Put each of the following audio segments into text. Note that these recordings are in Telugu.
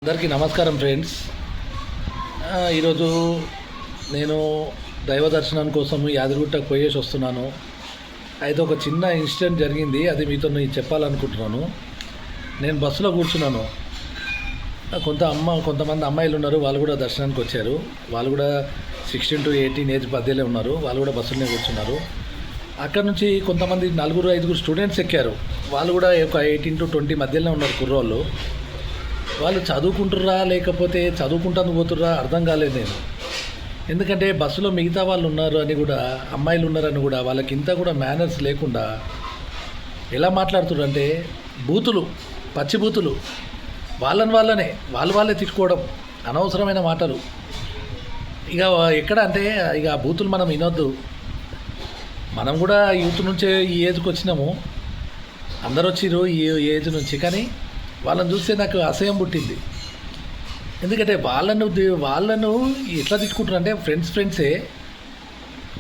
అందరికీ నమస్కారం ఫ్రెండ్స్. ఈరోజు నేను దైవ దర్శనం కోసం యాదగిరిగుట్టకు పోయేసి వస్తున్నాను. అయితే ఒక చిన్న ఇన్సిడెంట్ జరిగింది, అది మీతో నేను చెప్పాలనుకుంటున్నాను. నేను బస్సులో కూర్చున్నాను. కొంతమంది అమ్మాయిలు ఉన్నారు, వాళ్ళు కూడా దర్శనానికి వచ్చారు. వాళ్ళు కూడా 16 to 18 ఏజ్ మధ్యలో ఉన్నారు. వాళ్ళు కూడా బస్సులోనే కూర్చున్నారు. అక్కడ నుంచి కొంతమంది 4-5 స్టూడెంట్స్ ఎక్కారు. వాళ్ళు కూడా ఒక 18 to 20 మధ్యలోనే ఉన్నారు కుర్రోళ్ళు. వాళ్ళు చదువుకుంటుర్రా లేకపోతే చదువుకుంటాను పోతుర్రా అర్థం కాలేదు నేను. ఎందుకంటే బస్సులో మిగతా వాళ్ళు ఉన్నారు అని కూడా, అమ్మాయిలు ఉన్నారని కూడా, వాళ్ళకి ఇంత కూడా మేనర్స్ లేకుండా ఎలా మాట్లాడుతున్నారు అంటే బూతులు, పచ్చి బూతులు, వాళ్ళే తిట్టుకోవడం, అనవసరమైన మాటలు. ఇక ఎక్కడ అంటే ఇక ఆ బూతులు మనం వినొద్దు. మనం కూడా యూత్ నుంచే ఈ ఏజ్కి వచ్చినాము, అందరు వచ్చిర్రు ఈ ఏజ్ నుంచి. కానీ వాళ్ళని చూస్తే నాకు అసహ్యం పుట్టింది. ఎందుకంటే వాళ్ళను ఎట్లా తిట్టుకుంటారు అంటే ఫ్రెండ్సే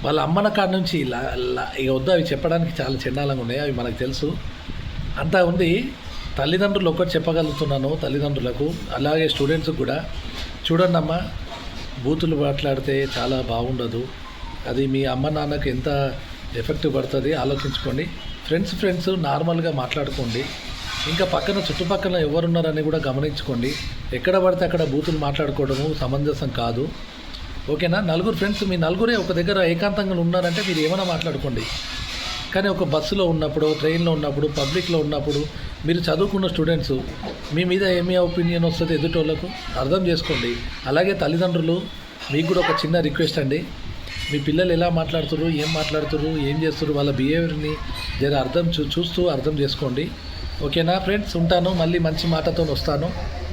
వాళ్ళ అమ్మన కాడ నుంచి ఇక వద్దు, అవి చెప్పడానికి చాలా చండాలంగా ఉన్నాయి, అవి మనకు తెలుసు. అంతా ఉంది. తల్లిదండ్రులు ఒకటి చెప్పగలుగుతున్నాను తల్లిదండ్రులకు, అలాగే స్టూడెంట్స్కి కూడా. చూడండి అమ్మ, బూతులు మాట్లాడితే చాలా బాగుండదు. అది మీ అమ్మ నాన్నకు ఎంత ఎఫెక్ట్ పడుతుంది ఆలోచించుకోండి. ఫ్రెండ్స్ నార్మల్గా మాట్లాడుకోండి. ఇంకా పక్కన చుట్టుపక్కల ఎవరున్నారని కూడా గమనించుకోండి. ఎక్కడ పడితే అక్కడ బూతులు మాట్లాడుకోవడము సమంజసం కాదు, ఓకేనా? మీ నలుగురే ఒక దగ్గర ఏకాంతంగా ఉన్నారంటే మీరు ఏమైనా మాట్లాడుకోండి. కానీ ఒక బస్సులో ఉన్నప్పుడు, ట్రైన్లో ఉన్నప్పుడు, పబ్లిక్లో ఉన్నప్పుడు, మీరు చదువుకున్న స్టూడెంట్స్, మీ మీద ఏమి ఒపీనియన్ వస్తుంది ఎదుటోళ్ళకు అర్థం చేసుకోండి. అలాగే తల్లిదండ్రులు, మీకు కూడా ఒక చిన్న రిక్వెస్ట్ అండి. మీ పిల్లలు ఎలా మాట్లాడుతున్నారు, ఏం చేస్తున్నారు, వాళ్ళ బిహేవియర్ని చూస్తూ అర్థం చేసుకోండి, ఓకేనా ఫ్రెండ్స్? ఉంటాను, మళ్ళీ మంచి మాటతో వస్తాను.